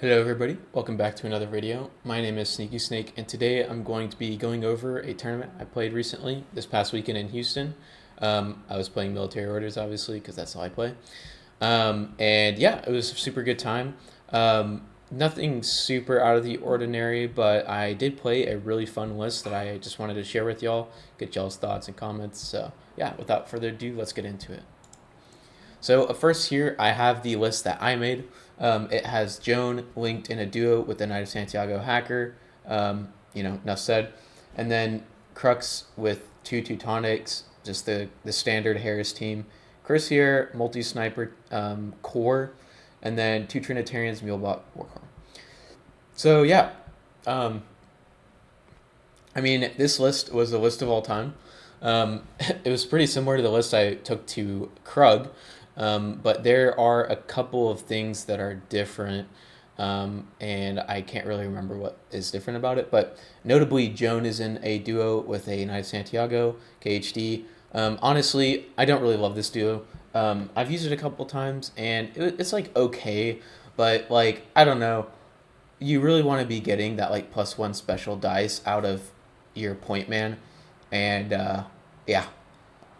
Hello everybody, welcome back to another video. My name is Sneaky Snake and today I'm going to be going over a tournament I played recently this past weekend in Houston. I was playing military orders obviously because that's all I play. And yeah, it was a super good time. Nothing super out of the ordinary, but I did play a really fun list that I just wanted to share with y'all, get y'all's thoughts and comments. So yeah, without further ado, let's get into it. So first here, I have the list that I made. It has Joan linked in a duo with the Knight of Santiago hacker. Enough said. And then Crux with two Teutonics, just the standard Harris team. Crusader, multi-sniper core, and then two Trinitarians, Mulebot, Warcore. So yeah, um, I mean, this list was the list of all time. It was pretty similar to the list I took to Krug, but there are a couple of things that are different, and I can't really remember what is different about it. But notably, Joan is in a duo with a Knight of Santiago, KHD. Honestly, I don't really love this duo. I've used it a couple times, and it's like okay, but like I don't know, you really want to be getting that like +1 special dice out of your point man, and yeah,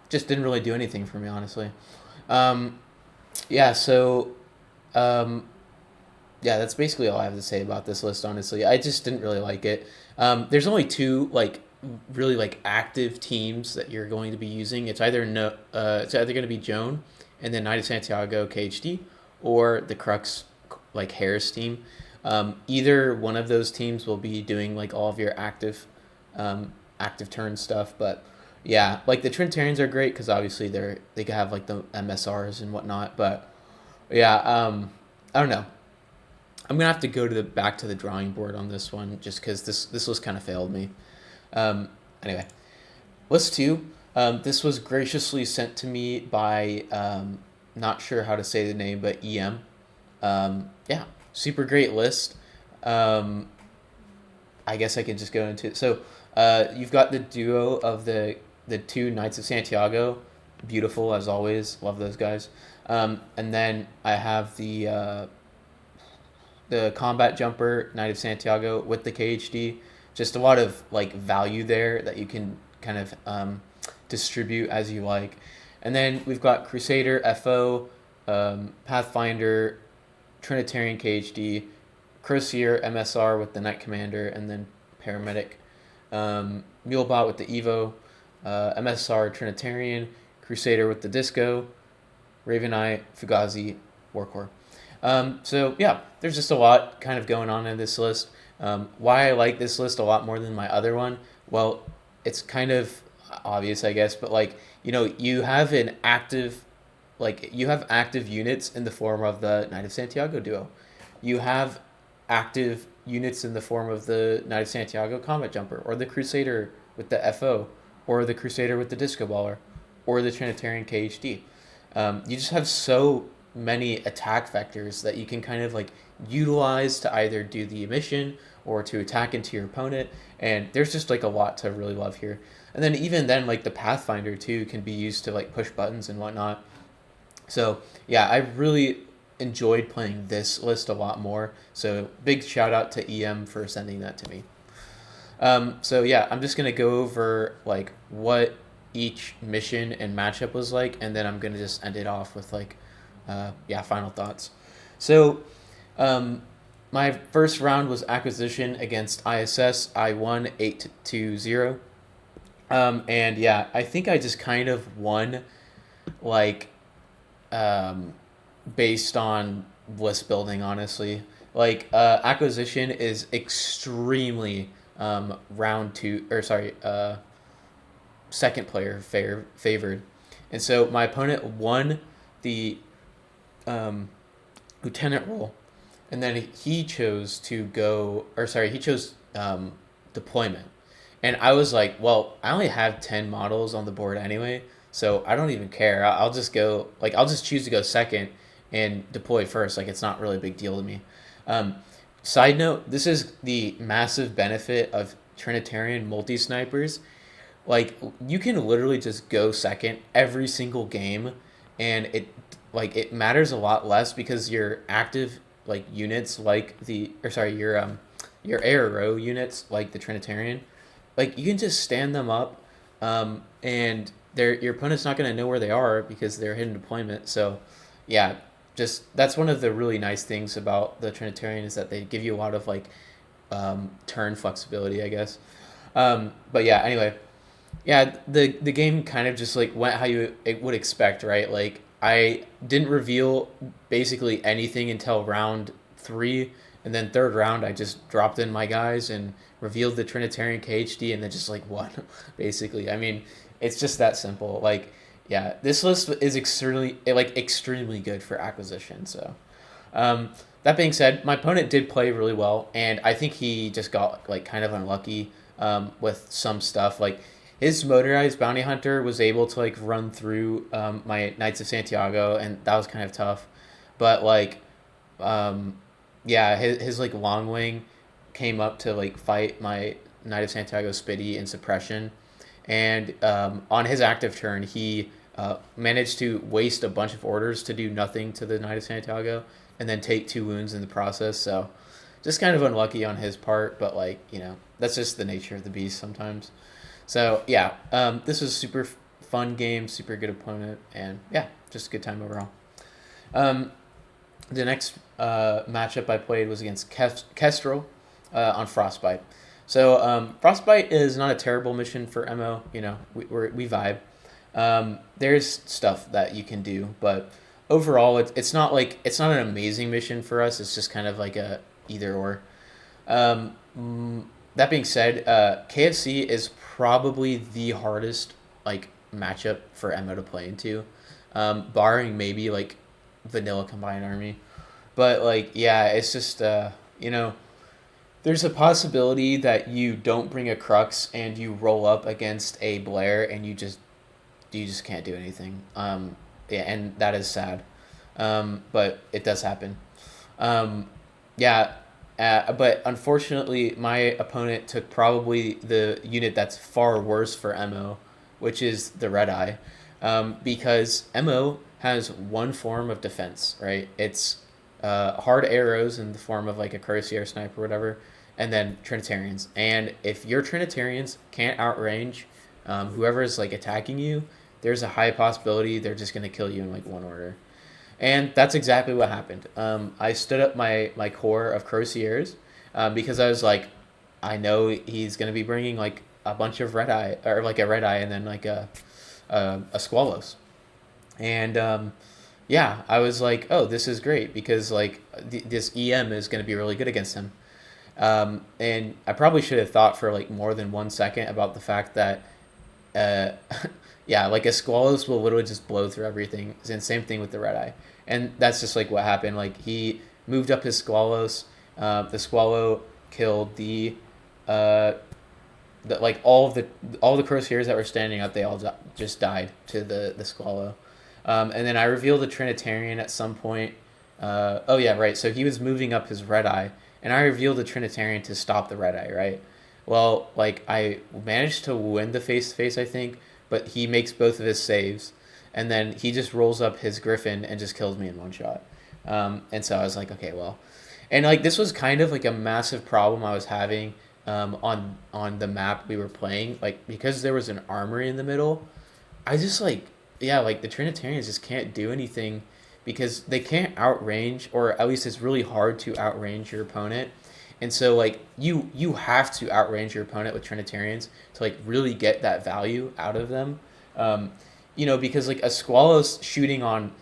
just didn't really do anything for me honestly. Um, yeah, so um, yeah, that's basically all I have to say about this list. Honestly, I just didn't really like it. There's only two like really like active teams that you're going to be using. It's either no, it's either going to be Joan and then Knight of Santiago KHD or the Crux like Harris team. Either one of those teams will be doing like all of your active turn stuff, but yeah, like the Trinitarians are great because obviously they can have like the MSRs and whatnot, but yeah, I don't know. I'm gonna have to go to the back to the drawing board on this one just because this was kind of failed me. Um, anyway, list two. This was graciously sent to me by not sure how to say the name, but EM. Yeah, super great list. Um, I guess I could just go into it. So you've got the duo of the two Knights of Santiago, beautiful as always. Love those guys. And then I have the combat jumper Knight of Santiago with the KHD. Just a lot of like value there that you can kind of distribute as you like. And then we've got Crusader FO, Pathfinder, Trinitarian KHD, Crosier MSR with the Knight Commander, and then Paramedic, Mulebot with the Evo, MSR Trinitarian, Crusader with the Disco, Raven Eye, Fugazi, Warcore. So yeah, there's just a lot kind of going on in this list. Why I like this list a lot more than my other one, well, it's kind of obvious, I guess, but like you have an active, like you have active units in the form of the Knight of Santiago duo. You have active units in the form of the Knight of Santiago combat jumper, or the Crusader with the FO, or the Crusader with the Disco Baller, or the Trinitarian KHD. You just have so many attack vectors that you can kind of like utilize to either do the mission or to attack into your opponent. And there's just like a lot to really love here. And then even then, like the Pathfinder too can be used to like push buttons and whatnot. So yeah, I really enjoyed playing this list a lot more. So big shout out to EM for sending that to me. So yeah, I'm just gonna go over like what each mission and matchup was like, and then I'm gonna just end it off with like, yeah, final thoughts. So, um, my first round was acquisition against ISS. I won 8-0. And yeah, I think I just kind of won like um, based on list building, honestly. Like acquisition is extremely round two or sorry second player favored, and so my opponent won the um, lieutenant role, and then he chose to go or sorry he chose deployment, and I was like, well, I only have 10 models on the board anyway, so I don't even care. I'll just go like I'll just choose to go second and deploy first. Like it's not really a big deal to me. Um, Side note: this is the massive benefit of Trinitarian multi snipers. Like you can literally just go second every single game, and it matters a lot less because you're active like units like your arrow units like the Trinitarian, like you can just stand them up, and your opponent's not going to know where they are because they're hidden deployment. So, yeah, just that's one of the really nice things about the Trinitarian is that they give you a lot of like turn flexibility, I guess. But yeah, anyway, yeah, the game kind of just like went how you would expect, right? Like I didn't reveal basically anything until round 3, and then third round I just dropped in my guys and revealed the Trinitarian KHD, and then just like won, basically. I mean, it's just that simple. Like, yeah, this list is extremely good for acquisition. So, that being said, my opponent did play really well, and I think he just got like kind of unlucky with some stuff. Like his motorized bounty hunter was able to like run through my Knights of Santiago, and that was kind of tough. But like, um, yeah, his like long wing came up to like fight my Knight of Santiago Spitty in suppression, and on his active turn he managed to waste a bunch of orders to do nothing to the Knight of Santiago, and then take 2 wounds in the process. So just kind of unlucky on his part, but like that's just the nature of the beast sometimes. So yeah, this was a super fun game, super good opponent, and yeah, just a good time overall. Um, the next matchup I played was against Kestrel on Frostbite. So Frostbite is not a terrible mission for MO. We vibe. There's stuff that you can do, but overall, it's not an amazing mission for us. It's just kind of like a either or. That being said, KFC is probably the hardest like matchup for MO to play into, barring maybe like vanilla combined army. But like yeah, it's just there's a possibility that you don't bring a Crux and you roll up against a Blair and you just can't do anything. Yeah, and that is sad. But it does happen. Yeah, but unfortunately, my opponent took probably the unit that's far worse for MO, which is the Red Eye, because MO has one form of defense, right? It's hard arrows in the form of like a Cuirassier sniper or whatever, and then Trinitarians. And if your Trinitarians can't outrange whoever is like attacking you, there's a high possibility they're just gonna kill you in like one order. And that's exactly what happened. I stood up my core of Cuirassiers because I was like, I know he's gonna be bringing like a bunch of red eye or like a red eye and then like a Squalos. And yeah, I was like, oh, this is great because like this EM is going to be really good against him. And I probably should have thought for like more than 1 second about the fact that, uh, yeah, like a Squalos will literally just blow through everything. And same thing with the Red Eye. And that's just like what happened. Like he moved up his Squalos. The Squalo killed uh, like all the Cuirassiers that were standing up. They all just died to the Squalo. And then I revealed the Trinitarian at some point. Oh yeah, right. So he was moving up his Red Eye, and I revealed the Trinitarian to stop the Red Eye, right? Well, like I managed to win the face to face, I think, but he makes both of his saves, and then he just rolls up his Griffin and just kills me in one shot. And so I was like, okay, well, and like this was kind of like a massive problem I was having on the map we were playing, like because there was an armory in the middle. I just like yeah, like the Trinitarians just can't do anything because they can't outrange, or at least it's really hard to outrange your opponent. And so like you have to outrange your opponent with Trinitarians to like really get that value out of them. Because like a Squalos shooting on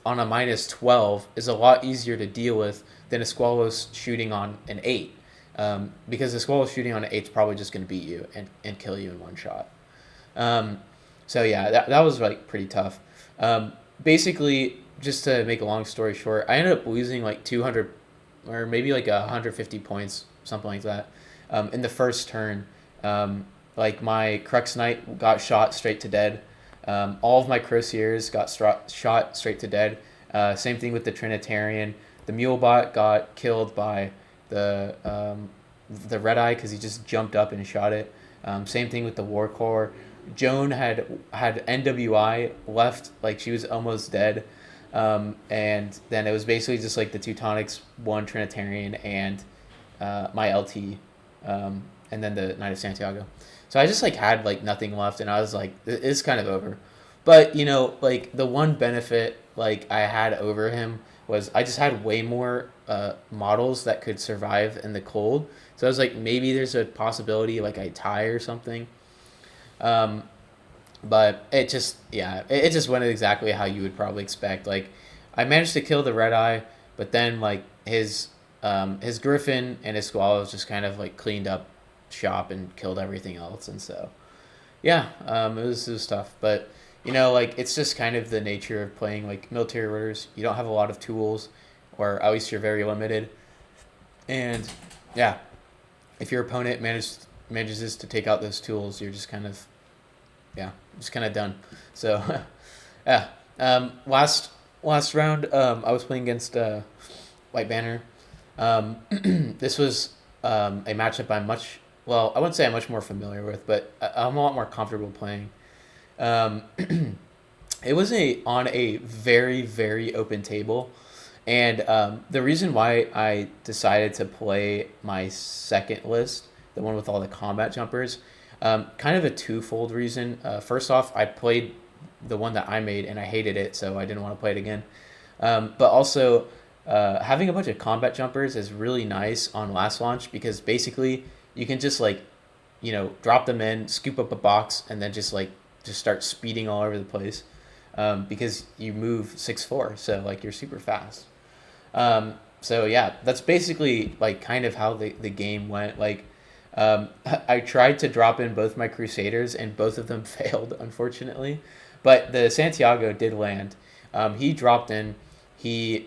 a -12 is a lot easier to deal with than a Squalos shooting on an 8. Because the Squalos shooting on an 8 is probably just going to beat you and kill you in one shot. So yeah, that was like pretty tough. Basically, just to make a long story short, I ended up losing like 200 or maybe like 150 points, something like that, in the first turn. Like my Crux Knight got shot straight to dead. All of my Cuirassiers got shot straight to dead. Same thing with the Trinitarian. The Mulebot got killed by the Red Eye because he just jumped up and shot it. Same thing with the War Core. Joan had NWI left, like she was almost dead. And then it was basically just like the Teutonics, one Trinitarian, and my LT, and then the Knight of Santiago. So I just like had like nothing left, and I was like, it's kind of over. But like the one benefit like I had over him was I just had way more models that could survive in the cold. So I was like, maybe there's a possibility like I tie or something. Um, but it just it just went exactly how you would probably expect. Like I managed to kill the red eye, but then like his griffin and his squallows just kind of like cleaned up shop and killed everything else, and so yeah, it was tough, but like it's just kind of the nature of playing like military orders. You don't have a lot of tools, or at least you're very limited, and yeah, if your opponent manages to take out those tools, you're just kind of just kind of done. So yeah, last round, I was playing against White Banner. This was a matchup I wouldn't say I'm much more familiar with, but I'm a lot more comfortable playing. Um, it was on a very very open table, and the reason why I decided to play my second list, the one with all the combat jumpers, kind of a twofold reason. First off, I played the one that I made and I hated it, so I didn't want to play it again. But also, having a bunch of combat jumpers is really nice on last launch because basically you can just like, drop them in, scoop up a box, and then just start speeding all over the place, because you move 6'4", so like you're super fast. So yeah, that's basically like kind of how the game went. Like, I tried to drop in both my Crusaders and both of them failed, unfortunately. But the Santiago did land. He dropped in. He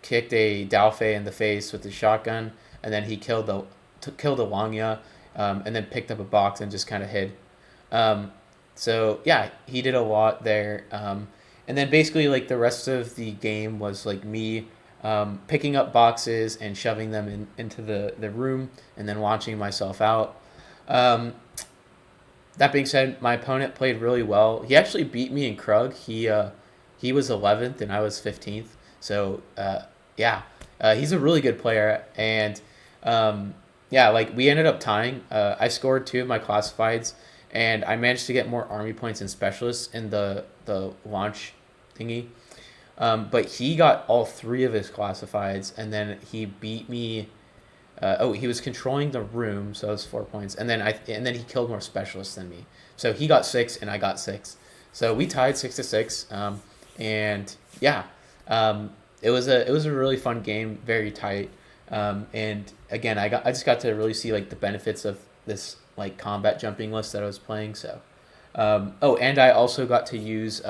kicked a Dalfe in the face with his shotgun, and then he killed a Lanya, and then picked up a box and just kind of hid. Um, so yeah, he did a lot there. And then basically like the rest of the game was like me picking up boxes and shoving them into the room and then launching myself out. Um, that being said, my opponent played really well. He actually beat me in Krug. He was 11th and I was 15th. So yeah, he's a really good player. And yeah, like we ended up tying. I scored two of my classifieds, and I managed to get more army points and specialists in the launch thingy. But he got all three of his classifieds, and then he beat me. He was controlling the room, so it was 4 points, and then he killed more specialists than me. So he got six, and I got six. So we tied 6-6, and yeah, it was a really fun game, very tight. And again, I just got to really see like the benefits of this like combat jumping list that I was playing. So, and I also got to use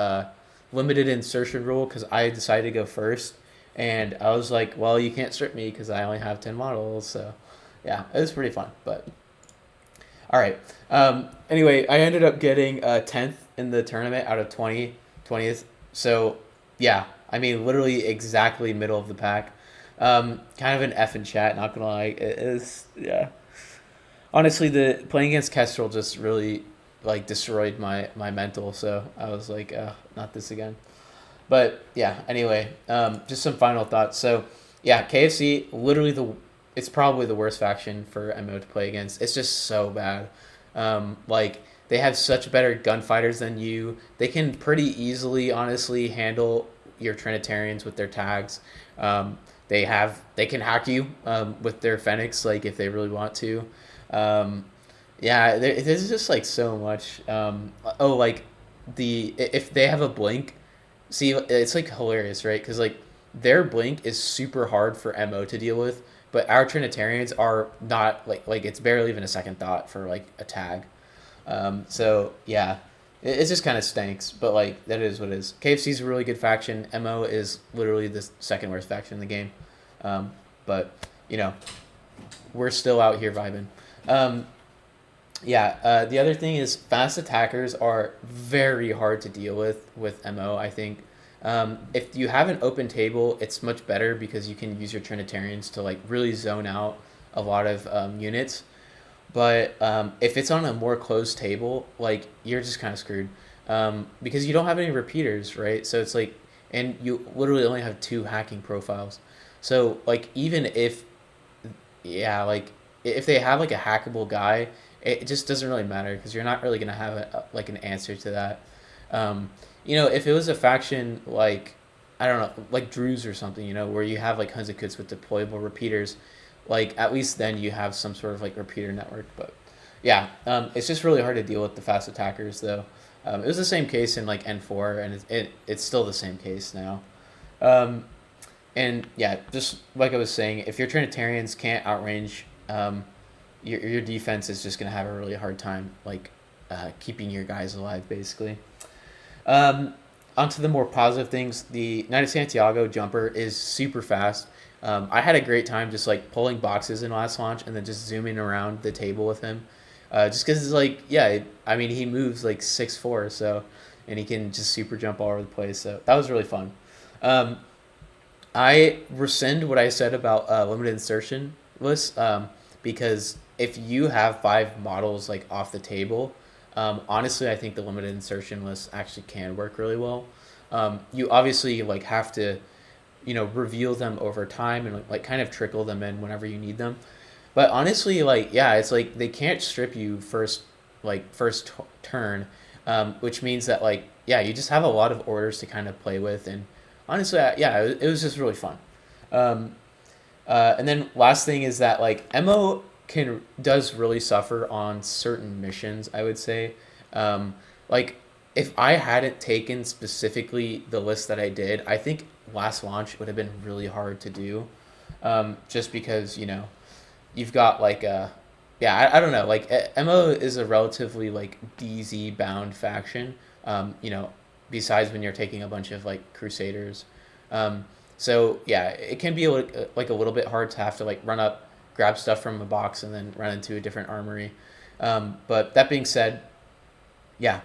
limited insertion rule because I decided to go first, and I was like, well, you can't strip me because I only have 10 models. So, yeah, it was pretty fun. But all right. Anyway, I ended up getting 10th in the tournament out of 20th. So, yeah, I mean, literally exactly middle of the pack. Kind of an F in chat, not gonna lie. It is, yeah. Honestly, the playing against Kestrel just really like destroyed my mental. So I was like, not this again. But yeah, anyway, just some final thoughts. So yeah, KFC literally it's probably the worst faction for MO to play against. It's just so bad. Like they have such better gunfighters than you. They can pretty easily, honestly, handle your Trinitarians with their tags. They can hack you with their Fenix, like if they really want to. Um, yeah, there's just like so much. Like if they have a blink, see, it's like hilarious, right? Because like their blink is super hard for MO to deal with, but our Trinitarians are not like it's barely even a second thought for like a tag. So yeah, it just kind of stinks, but like that is what it is. KFC's a really good faction. MO is literally the second worst faction in the game. But we're still out here vibing. Um, yeah, the other thing is fast attackers are very hard to deal with MO, I think. If you have an open table, it's much better because you can use your Trinitarians to like really zone out a lot of units. But if it's on a more closed table, like you're just kind of screwed, because you don't have any repeaters, right? So it's like and you literally only have two hacking profiles. So like even if yeah, like if they have like a hackable guy, it just doesn't really matter because you're not really gonna have like an answer to that. Um, if it was a faction like I don't know, like Druze or something, where you have like Hunzikits with deployable repeaters, like at least then you have some sort of like repeater network. But yeah, it's just really hard to deal with the fast attackers though. It was the same case in like N4, and it's still the same case now. Um, and yeah, just like I was saying, if your Trinitarians can't outrange, your defense is just gonna have a really hard time, like keeping your guys alive, basically. Um, Onto the more positive things, the Knight of Santiago jumper is super fast. I had a great time just like pulling boxes in last launch and then just zooming around the table with him. Just because it's like, yeah, I mean, he moves like 6'4", so, and he can just super jump all over the place. So that was really fun. Um, I rescind what I said about limited insertion lists because if you have five models like off the table, honestly, I think the limited insertion list actually can work really well. You obviously like have to, reveal them over time and like kind of trickle them in whenever you need them. But honestly, like yeah, it's like they can't strip you first turn, which means that like yeah, you just have a lot of orders to kind of play with, and honestly, yeah, it was just really fun. Um, and then last thing is that like Mo does really suffer on certain missions. I would say, um, like if I hadn't taken specifically the list that I did, I think last launch would have been really hard to do, just because you've got like a yeah I don't know like Mo is a relatively like DZ bound faction. Besides when you're taking a bunch of like Crusaders. Um, so yeah, it can be like a little bit hard to have to like run up, grab stuff from a box, and then run into a different armory. But that being said, yeah,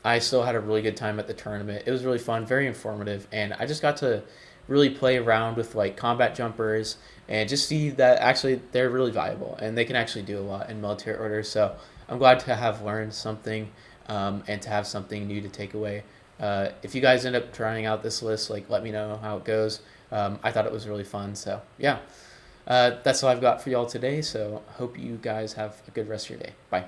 I still had a really good time at the tournament. It was really fun, very informative, and I just got to really play around with like combat jumpers and just see that actually they're really valuable and they can actually do a lot in military orders. So I'm glad to have learned something, and to have something new to take away. If you guys end up trying out this list, like let me know how it goes. I thought it was really fun. So yeah, that's all I've got for y'all today. So hope you guys have a good rest of your day. Bye.